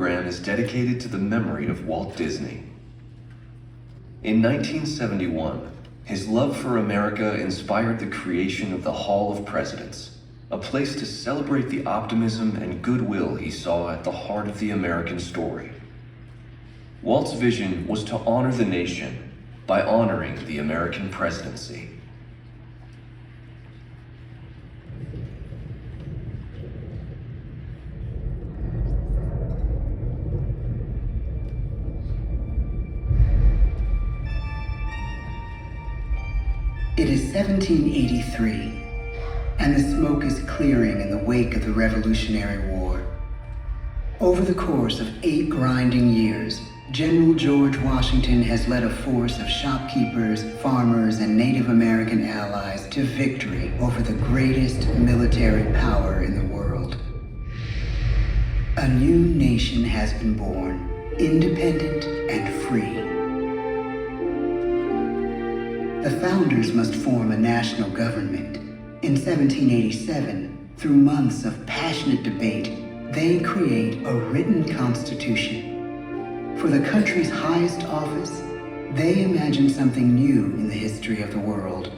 program is dedicated to the memory of Walt Disney. In 1971, his love for America inspired the creation of the Hall of Presidents, a place to celebrate the optimism and goodwill he saw at the heart of the American story. Walt's vision was to honor the nation by honoring the American presidency. It is 1783, and the smoke is clearing in the wake of the Revolutionary War. Over the course of 8 grinding years, General George Washington has led a force of shopkeepers, farmers, and Native American allies to victory over the greatest military power in the world. A new nation has been born, independent and free. The founders must form a national government. In 1787, through months of passionate debate, they create a written constitution. For the country's highest office, they imagine something new in the history of the world.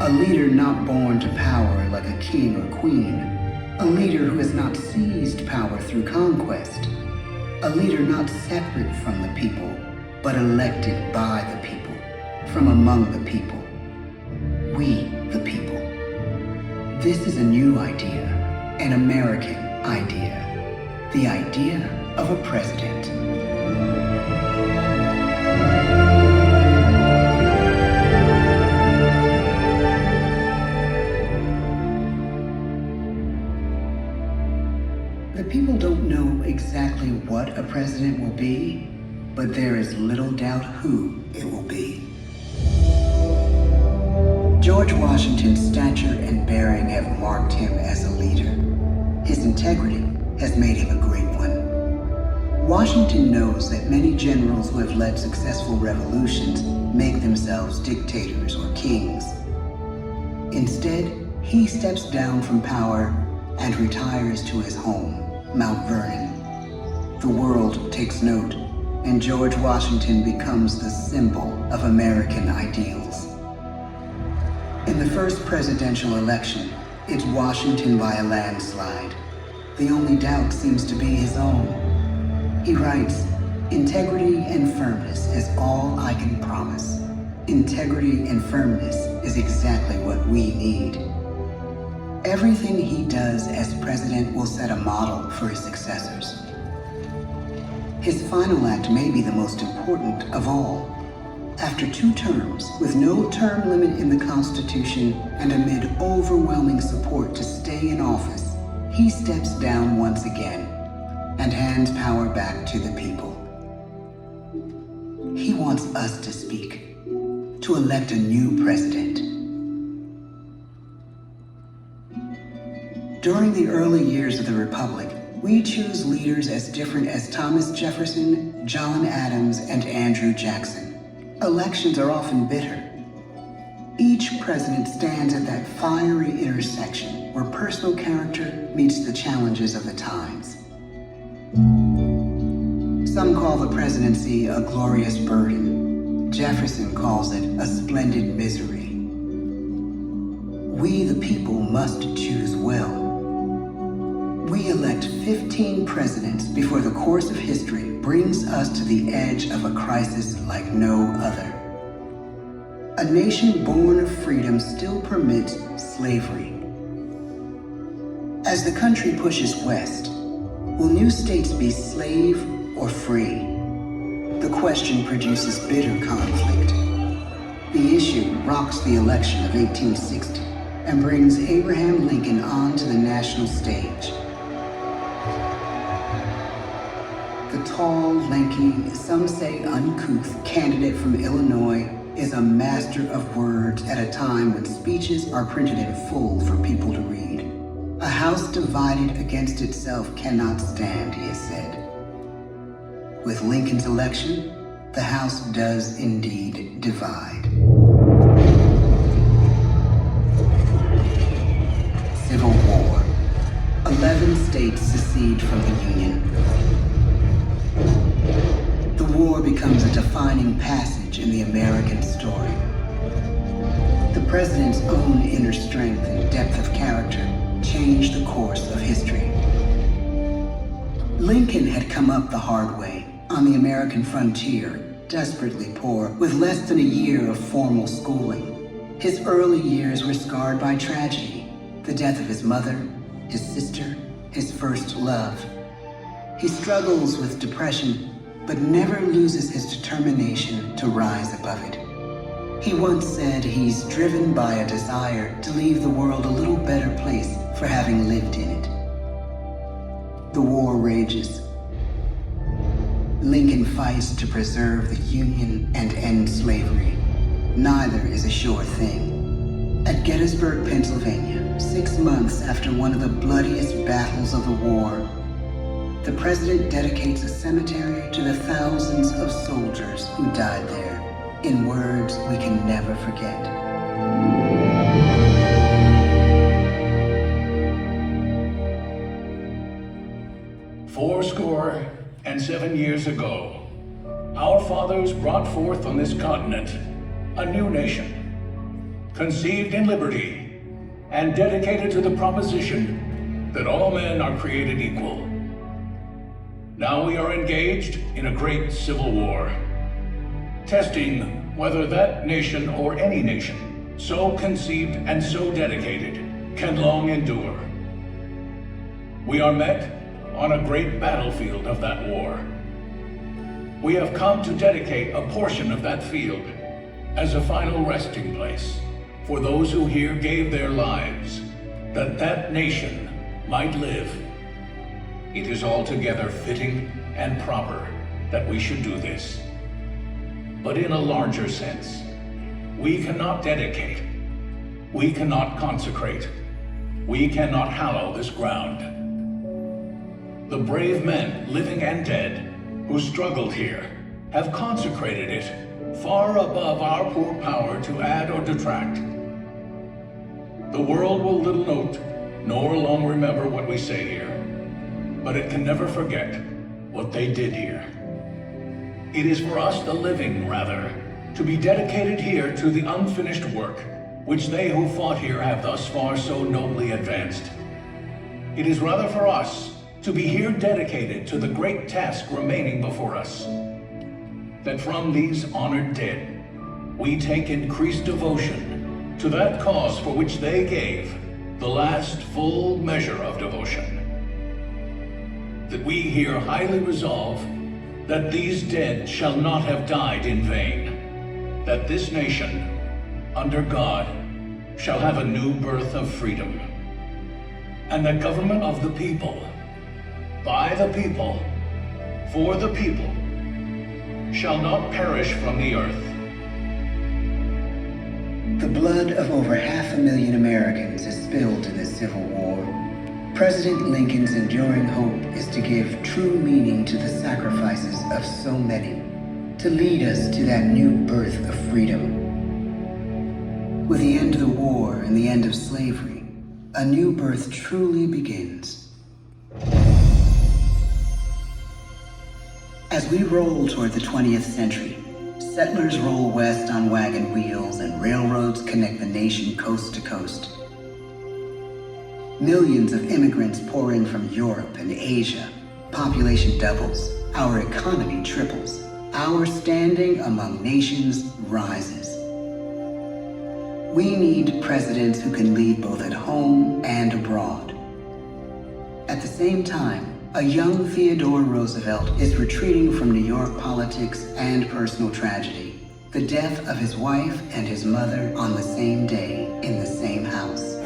A leader not born to power like a king or queen. A leader who has not seized power through conquest. A leader not separate from the people, but elected by the people. From among the people. We, the people. This is a new idea, an American idea. The idea of a president. The people don't know exactly what a president will be, but there is little doubt who it will be. George Washington's stature and bearing have marked him as a leader. His integrity has made him a great one. Washington knows that many generals who have led successful revolutions make themselves dictators or kings. Instead, he steps down from power and retires to his home, Mount Vernon. The world takes note, and George Washington becomes the symbol of American ideals. In the first presidential election, it's Washington by a landslide. The only doubt seems to be his own. He writes, "Integrity and firmness is all I can promise. Integrity and firmness is exactly what we need." Everything he does as president will set a model for his successors. His final act may be the most important of all. After 2 terms, with no term limit in the Constitution and amid overwhelming support to stay in office, he steps down once again and hands power back to the people. He wants us to speak, to elect a new president. During the early years of the Republic, we choose leaders as different as Thomas Jefferson, John Adams, and Andrew Jackson. Elections are often bitter. Each president stands at that fiery intersection where personal character meets the challenges of the times. Some call the presidency a glorious burden. Jefferson calls it a splendid misery. We, the people, must choose well. We elect 15 presidents before the course of history brings us to the edge of a crisis like no other. A nation born of freedom still permits slavery. As the country pushes west, will new states be slave or free? The question produces bitter conflict. The issue rocks the election of 1860 and brings Abraham Lincoln onto the national stage. The tall, lanky, some say uncouth candidate from Illinois is a master of words at a time when speeches are printed in full for people to read. A house divided against itself cannot stand, he has said. With Lincoln's election, the House does indeed divide. Civil War. 11 states secede from the Union. war becomes a defining passage in the American story. The president's own inner strength and depth of character changed the course of history. Lincoln had come up the hard way on the American frontier, desperately poor, with less than a year of formal schooling. His early years were scarred by tragedy, the death of his mother, his sister, his first love. He struggles with depression, but never loses his determination to rise above it. He once said he's driven by a desire to leave the world a little better place for having lived in it. The war rages. Lincoln fights to preserve the Union and end slavery. Neither is a sure thing. At Gettysburg, Pennsylvania, 6 months after one of the bloodiest battles of the war, the president dedicates a cemetery to the thousands of soldiers who died there, in words we can never forget. Fourscore and 7 years ago, our fathers brought forth on this continent a new nation, conceived in liberty and dedicated to the proposition that all men are created equal. Now we are engaged in a great civil war, testing whether that nation or any nation, so conceived and so dedicated, can long endure. We are met on a great battlefield of that war. We have come to dedicate a portion of that field as a final resting place for those who here gave their lives, that that nation might live. It is altogether fitting and proper that we should do this. But in a larger sense, we cannot dedicate, we cannot consecrate, we cannot hallow this ground. The brave men, living and dead, who struggled here, have consecrated it far above our poor power to add or detract. The world will little note, nor long remember what we say here, but it can never forget what they did here. It is for us, the living, rather, to be dedicated here to the unfinished work which they who fought here have thus far so nobly advanced. It is rather for us to be here dedicated to the great task remaining before us, that from these honored dead we take increased devotion to that cause for which they gave the last full measure of devotion. That we here highly resolve that these dead shall not have died in vain, that this nation, under God, shall have a new birth of freedom, and the government of the people, by the people, for the people, shall not perish from the earth. The blood of over 500,000 Americans is spilled in this Civil War. President Lincoln's enduring hope is to give true meaning to the sacrifices of so many, to lead us to that new birth of freedom. With the end of the war and the end of slavery, a new birth truly begins. As we roll toward the 20th century, settlers roll west on wagon wheels and railroads connect the nation coast to coast. Millions of immigrants pour in from Europe and Asia. Population doubles, our economy triples, our standing among nations rises. We need presidents who can lead both at home and abroad. At the same time, a young Theodore Roosevelt is retreating from New York politics and personal tragedy, the death of his wife and his mother on the same day in the same house.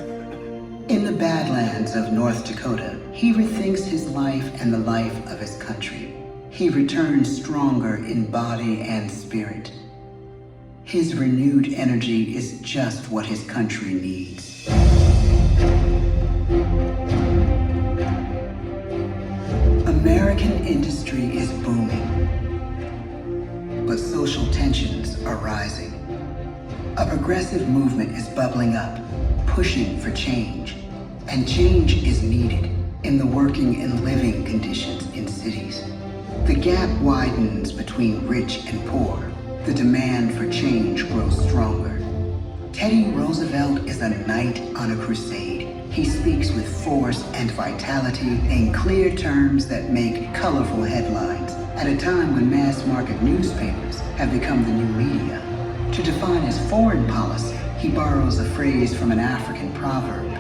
In the Badlands of North Dakota, he rethinks his life and the life of his country. He returns stronger in body and spirit. His renewed energy is just what his country needs. American industry is booming, but social tensions are rising. A progressive movement is bubbling up, pushing for change, and change is needed in the working and living conditions in cities. The gap widens between rich and poor. The demand for change grows stronger. Teddy Roosevelt is a knight on a crusade. He speaks with force and vitality in clear terms that make colorful headlines at a time when mass market newspapers have become the new media. To define his foreign policy, he borrows a phrase from an African proverb: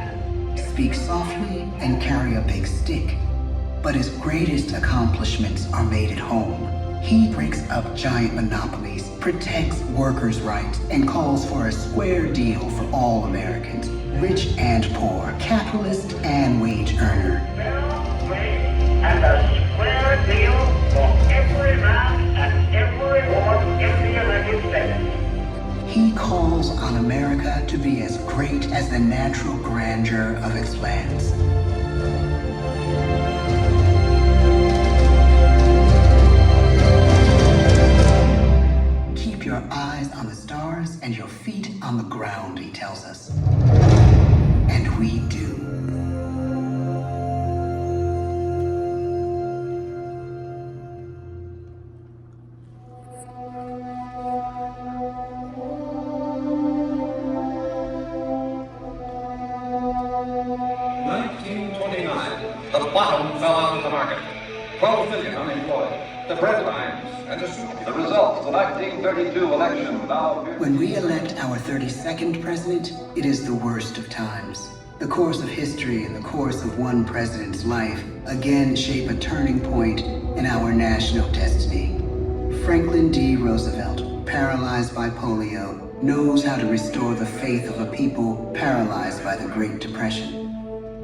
speak softly and carry a big stick. But his greatest accomplishments are made at home. He breaks up giant monopolies, protects workers' rights, and calls for a square deal for all Americans, rich and poor, capitalist and wage earner. Fair wage and a square deal for every man and every woman in the United States. He calls on America to be as great as the natural grandeur of its lands. Keep your eyes on the stars and your feet on the ground, he tells us. And we do. The bottom fell out of the market. 12 million unemployed. The bread lines and the soup. The results of the 1932 election now... When we elect our 32nd president, it is the worst of times. The course of history and the course of one president's life again shape a turning point in our national destiny. Franklin D. Roosevelt, paralyzed by polio, knows how to restore the faith of a people paralyzed by the Great Depression.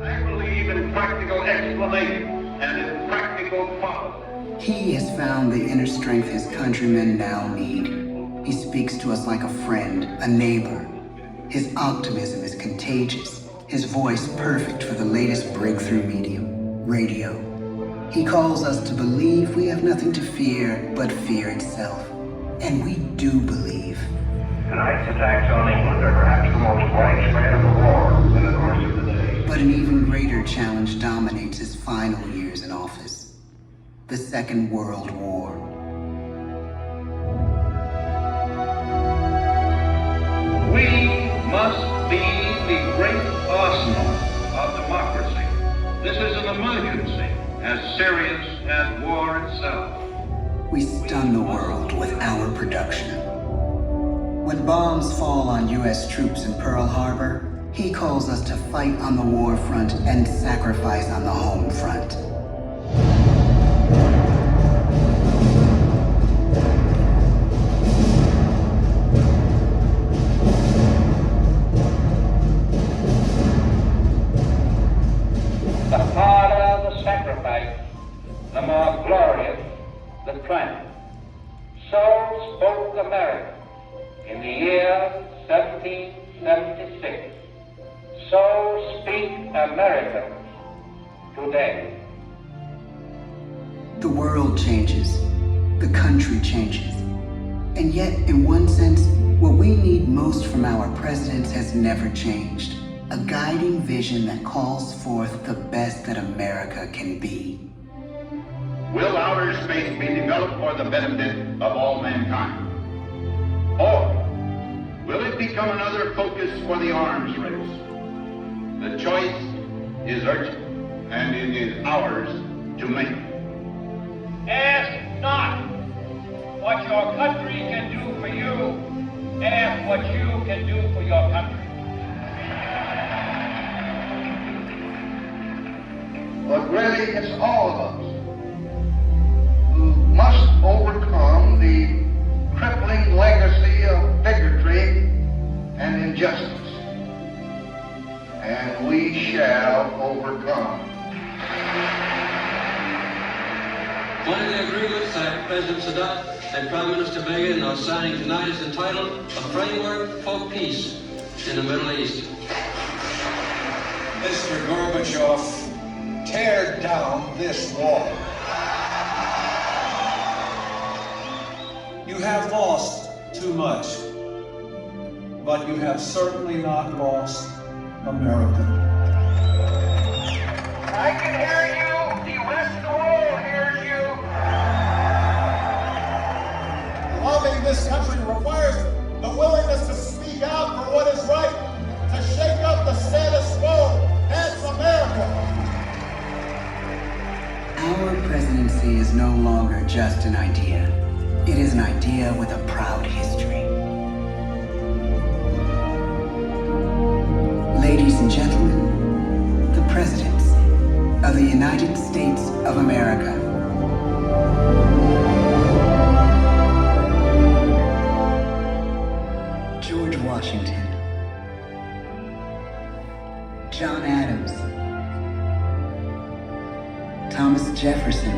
I believe in practical explanation and in practical policy. He has found the inner strength his countrymen now need. He speaks to us like a friend, a neighbor. His optimism is contagious, his voice perfect for the latest breakthrough medium, radio. He calls us to believe we have nothing to fear but fear itself. And we do believe. Tonight's attacks on England are perhaps the most widespread of the war in the course of the day. But an even greater challenge dominates his final years in office: the Second World War. We must be the great arsenal of democracy. This is an emergency as serious as war itself. We stun the world with our production. When bombs fall on U.S. troops in Pearl Harbor, he calls us to fight on the war front and sacrifice on the home front. The harder the sacrifice, the more glorious the triumph. So spoke America in the year 1776. So speak Americans today. The world changes. The country changes. And yet, in one sense, what we need most from our presidents has never changed. A guiding vision that calls forth the best that America can be. Will outer space be developed for the benefit of all mankind? Or will it become another focus for the arms race? The choice is urgent, and it is ours to make. Ask not what your country can do for you. Ask what you can do for your country. But really, it's all of us who must overcome the crippling legacy of bigotry and injustice. And we shall overcome. One of the agreements that President Sadat and Prime Minister Begin are signing tonight is entitled A Framework for Peace in the Middle East. Mr. Gorbachev, tear down this wall. You have lost too much, but you have certainly not lost America. I can hear you. The rest of the world hears you. presidency is no longer just an idea. It is an idea with a proud history. Ladies and gentlemen, the presidency of the United States of America. George Washington, John Adams, Thomas Jefferson,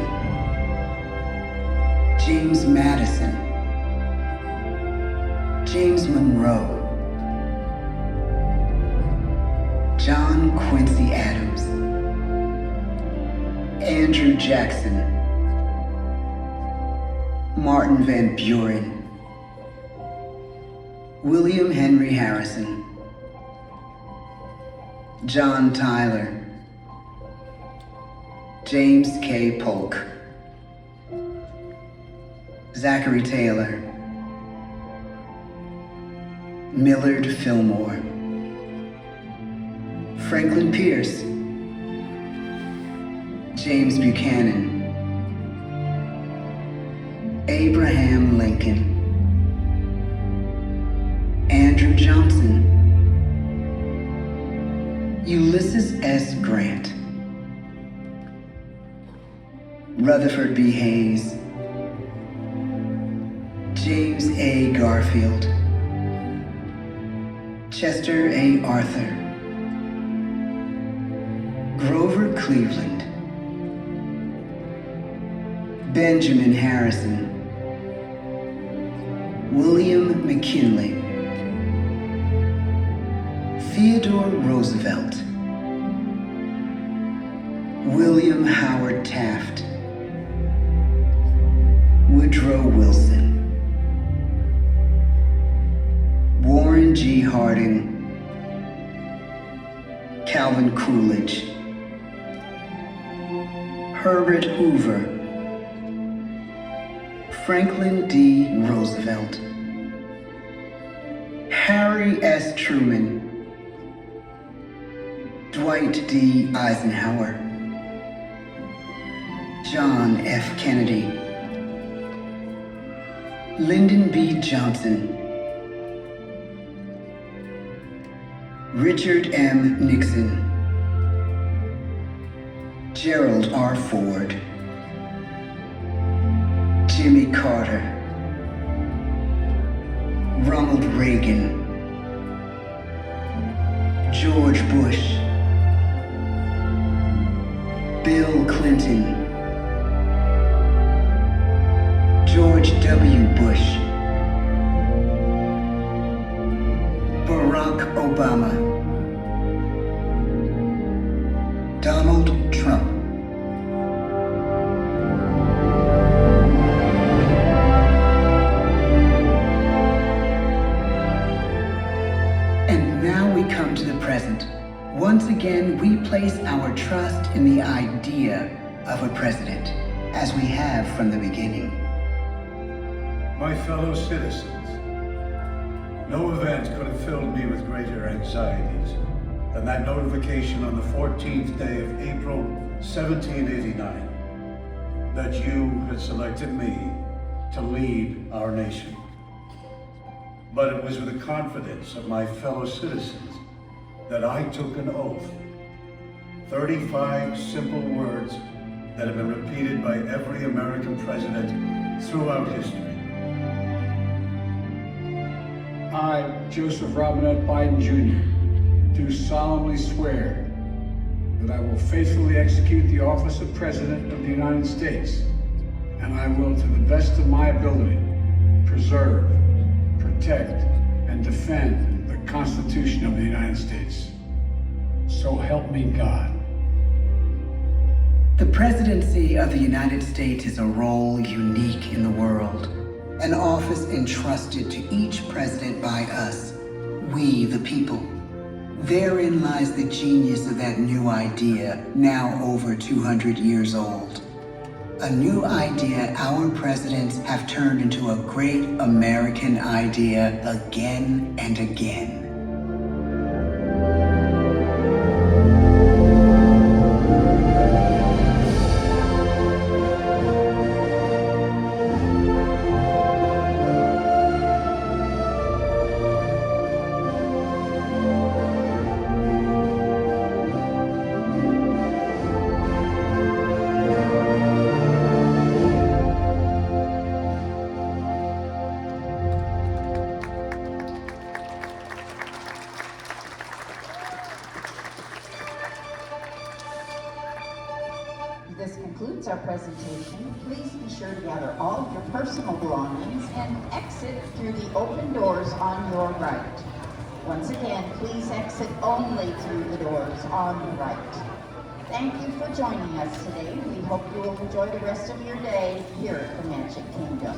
James Madison, James Monroe, John Quincy Adams, Andrew Jackson, Martin Van Buren, William Henry Harrison, John Tyler, James K. Polk, Zachary Taylor, Millard Fillmore, Franklin Pierce, James Buchanan, Abraham Lincoln, Andrew Johnson, Ulysses S. Grant, Rutherford B. Hayes, James A. Garfield, Chester A. Arthur, Grover Cleveland, Benjamin Harrison, William McKinley, Theodore Roosevelt, William Howard Taft, Woodrow Wilson, Warren G. Harding, Calvin Coolidge, Herbert Hoover, Franklin D. Roosevelt, Harry S. Truman, Dwight D. Eisenhower, John F. Kennedy, Lyndon B. Johnson, Richard M. Nixon, Gerald R. Ford, Jimmy Carter, Ronald Reagan, George Bush, Bill Clinton, George W. Bush, Barack Obama, Donald Trump. And now we come to the present. Once again, we place our trust in the idea of a president, as we have from the beginning. My fellow citizens, no event could have filled me with greater anxieties than that notification on the 14th day of April, 1789, that you had selected me to lead our nation. But it was with the confidence of my fellow citizens that I took an oath. 35 simple words that have been repeated by every American president throughout history. I, Joseph Robinette Biden Jr., do solemnly swear that I will faithfully execute the office of President of the United States, and I will, to the best of my ability, preserve, protect, and defend the Constitution of the United States. So help me God. The presidency of the United States is a role unique in the world, an office entrusted to each president by us, we the people. Therein lies the genius of that new idea, now over 200 years old. A new idea our presidents have turned into a great American idea again and again. presentation, please be sure to gather all of your personal belongings and exit through the open doors on your right. Once again, please exit only through the doors on the right. Thank you for joining us today. We hope you will enjoy the rest of your day here at the Magic Kingdom.